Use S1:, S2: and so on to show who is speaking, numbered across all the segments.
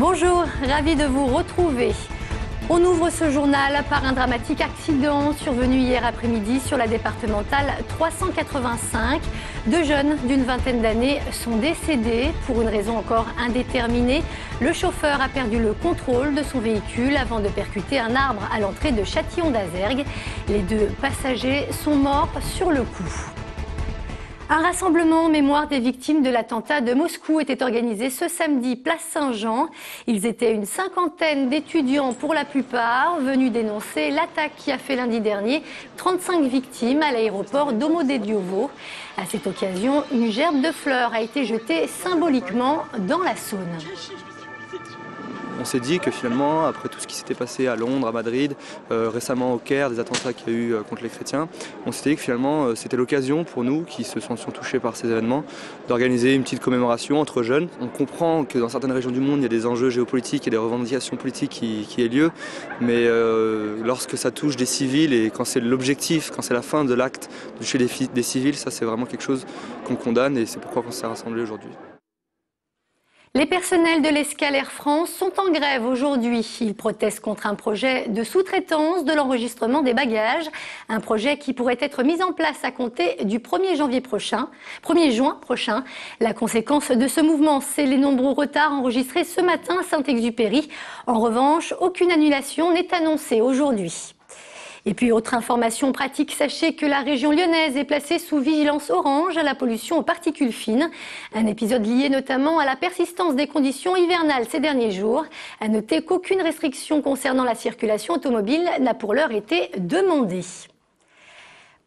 S1: Bonjour, ravi de vous retrouver. On ouvre ce journal par un dramatique accident survenu hier après-midi sur la départementale 385. Deux jeunes d'une vingtaine d'années sont décédés pour une raison encore indéterminée. Le chauffeur a perdu le contrôle de son véhicule avant de percuter un arbre à l'entrée de Châtillon-d'Azergues. Les deux passagers sont morts sur le coup. Un rassemblement en mémoire des victimes de l'attentat de Moscou était organisé ce samedi, place Saint-Jean. Ils étaient une cinquantaine d'étudiants pour la plupart, venus dénoncer l'attaque qui a fait lundi dernier 35 victimes à l'aéroport Domodedovo. À cette occasion, une gerbe de fleurs a été jetée symboliquement dans la Saône.
S2: On s'est dit que finalement, après tout ce qui s'était passé à Londres, à Madrid, récemment au Caire, des attentats qu'il y a eu contre les chrétiens, on s'était dit que finalement c'était l'occasion pour nous qui se sont touchés par ces événements d'organiser une petite commémoration entre jeunes. On comprend que dans certaines régions du monde, il y a des enjeux géopolitiques et des revendications politiques qui aient lieu, mais lorsque ça touche des civils et quand c'est l'objectif, quand c'est la fin de l'acte de toucher des civils, ça c'est vraiment quelque chose qu'on condamne et c'est pourquoi on s'est rassemblés aujourd'hui.
S1: Les personnels de l'Escale Air France sont en grève aujourd'hui. Ils protestent contre un projet de sous-traitance de l'enregistrement des bagages. Un projet qui pourrait être mis en place à compter du 1er juin prochain. La conséquence de ce mouvement, c'est les nombreux retards enregistrés ce matin à Saint-Exupéry. En revanche, aucune annulation n'est annoncée aujourd'hui. Et puis, autre information pratique, sachez que la région lyonnaise est placée sous vigilance orange à la pollution aux particules fines. Un épisode lié notamment à la persistance des conditions hivernales ces derniers jours. À noter qu'aucune restriction concernant la circulation automobile n'a pour l'heure été demandée.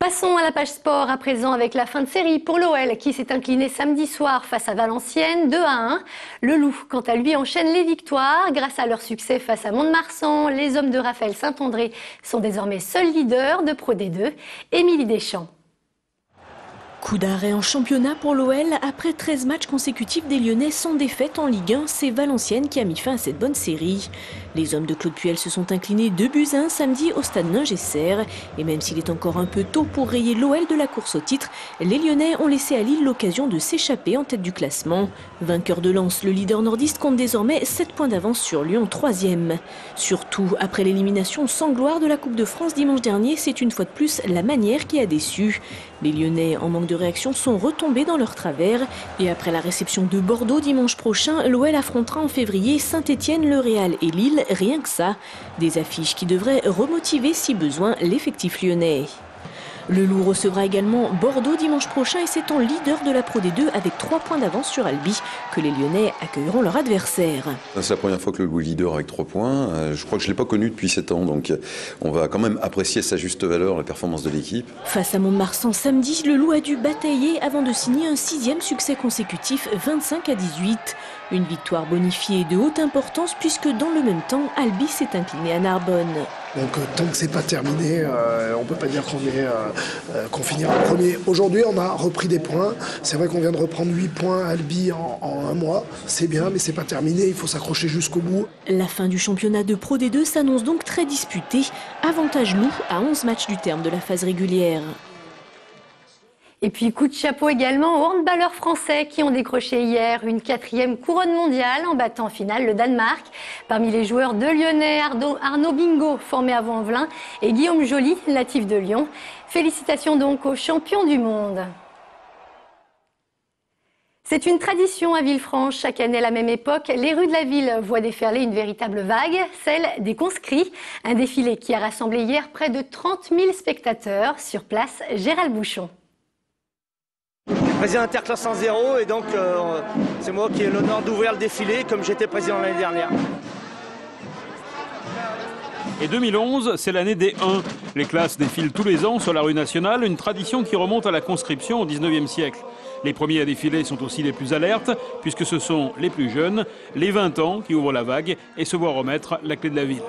S1: Passons à la page sport à présent avec la fin de série pour l'OL qui s'est incliné samedi soir face à Valenciennes 2-1. Le Loup, quant à lui, enchaîne les victoires. Grâce à leur succès face à Mont-de-Marsan, les hommes de Raphaël Saint-André sont désormais seuls leaders de Pro D2. Émilie Deschamps.
S3: Coup d'arrêt en championnat pour l'OL. Après 13 matchs consécutifs des Lyonnais sans défaite en Ligue 1, c'est Valenciennes qui a mis fin à cette bonne série. Les hommes de Claude Puel se sont inclinés 2-1 samedi au stade Nungesser. Et même s'il est encore un peu tôt pour rayer l'OL de la course au titre, les Lyonnais ont laissé à Lille l'occasion de s'échapper en tête du classement. Vainqueur de Lens, le leader nordiste compte désormais 7 points d'avance sur Lyon, 3e. Surtout, après l'élimination sans gloire de la Coupe de France dimanche dernier, c'est une fois de plus la manière qui a déçu. Les Lyonnais, en manque de réaction, sont retombés dans leur travers. Et après la réception de Bordeaux dimanche prochain, l'OL affrontera en février Saint-Etienne, le Real et Lille, rien que ça. Des affiches qui devraient remotiver si besoin l'effectif lyonnais. Le Loup recevra également Bordeaux dimanche prochain et c'est en leader de la Pro D2 avec 3 points d'avance sur Albi que les Lyonnais accueilleront leur adversaire.
S4: C'est la première fois que le Loup est leader avec 3 points. Je crois que je ne l'ai pas connu depuis 7 ans, donc on va quand même apprécier sa juste valeur, la performance de l'équipe.
S3: Face à Mont-de-Marsan samedi, le Loup a dû batailler avant de signer un 6e succès consécutif, 25-18. Une victoire bonifiée de haute importance puisque dans le même temps, Albi s'est incliné à Narbonne.
S5: Donc tant que c'est pas terminé, on peut pas dire qu'on finira premier. Aujourd'hui, on a repris des points. C'est vrai qu'on vient de reprendre 8 points à Albi en un mois. C'est bien, mais c'est pas terminé. Il faut s'accrocher jusqu'au bout.
S3: La fin du championnat de Pro D2 s'annonce donc très disputée. Avantage Loup à 11 matchs du terme de la phase régulière.
S1: Et puis coup de chapeau également aux handballeurs français qui ont décroché hier une 4e couronne mondiale en battant en finale le Danemark. Parmi les joueurs de Lyonnais, Arnaud Bingo, formé à Vaux-en-Velin, et Guillaume Joly, natif de Lyon. Félicitations donc aux champions du monde. C'est une tradition à Villefranche. Chaque année à la même époque, les rues de la ville voient déferler une véritable vague, celle des conscrits. Un défilé qui a rassemblé hier près de 30 000 spectateurs. Sur place, Gérald Bouchon.
S6: Président interclasse en 0 et donc c'est moi qui ai l'honneur d'ouvrir le défilé comme j'étais président l'année dernière.
S7: Et 2011, c'est l'année des 1. Les classes défilent tous les ans sur la rue nationale, une tradition qui remonte à la conscription au 19e siècle. Les premiers à défiler sont aussi les plus alertes, puisque ce sont les plus jeunes, les 20 ans qui ouvrent la vague et se voient remettre la clé de la ville.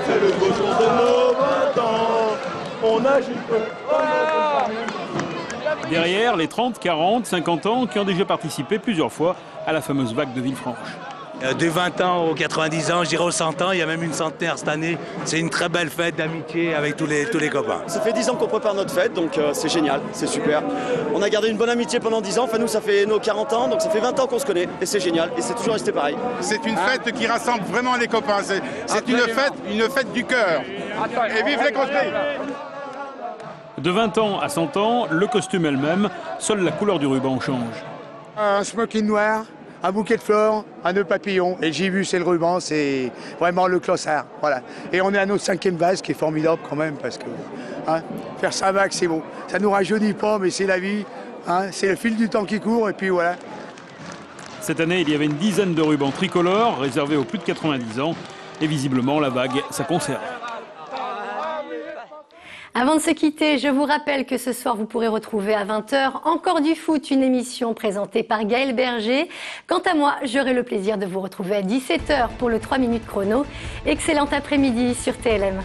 S8: C'est le beau jour de nos 20 ans, on agit peu.
S7: Derrière, les 30, 40, 50 ans qui ont déjà participé plusieurs fois à la fameuse vague de Villefranche.
S9: De 20 ans aux 90 ans, je dirais aux 100 ans, il y a même une centenaire cette année. C'est une très belle fête d'amitié avec tous les copains.
S10: Ça fait 10 ans qu'on prépare notre fête, donc c'est génial, c'est super. On a gardé une bonne amitié pendant 10 ans, enfin nous ça fait nos 40 ans, donc ça fait 20 ans qu'on se connaît, et c'est génial, et c'est toujours resté pareil.
S11: C'est une fête qui rassemble vraiment les copains, c'est une fête du cœur. Et vive les construits!
S7: De 20 ans à 100 ans, le costume est le même, seule la couleur du ruban change.
S12: Un smoking noir, un bouquet de fleurs, un nœud papillon. Et le gibus et le ruban, c'est vraiment le clossard. Voilà. Et on est à notre 5e vase, qui est formidable quand même, parce que faire ça vague, c'est bon. Ça nous rajeunit pas, mais c'est la vie. C'est le fil du temps qui court, et puis voilà.
S7: Cette année, il y avait une dizaine de rubans tricolores réservés aux plus de 90 ans. Et visiblement, la vague, ça conserve.
S1: Avant de se quitter, je vous rappelle que ce soir, vous pourrez retrouver à 20h Encore du foot, une émission présentée par Gaël Berger. Quant à moi, j'aurai le plaisir de vous retrouver à 17h pour le 3 minutes chrono. Excellent après-midi sur TLM.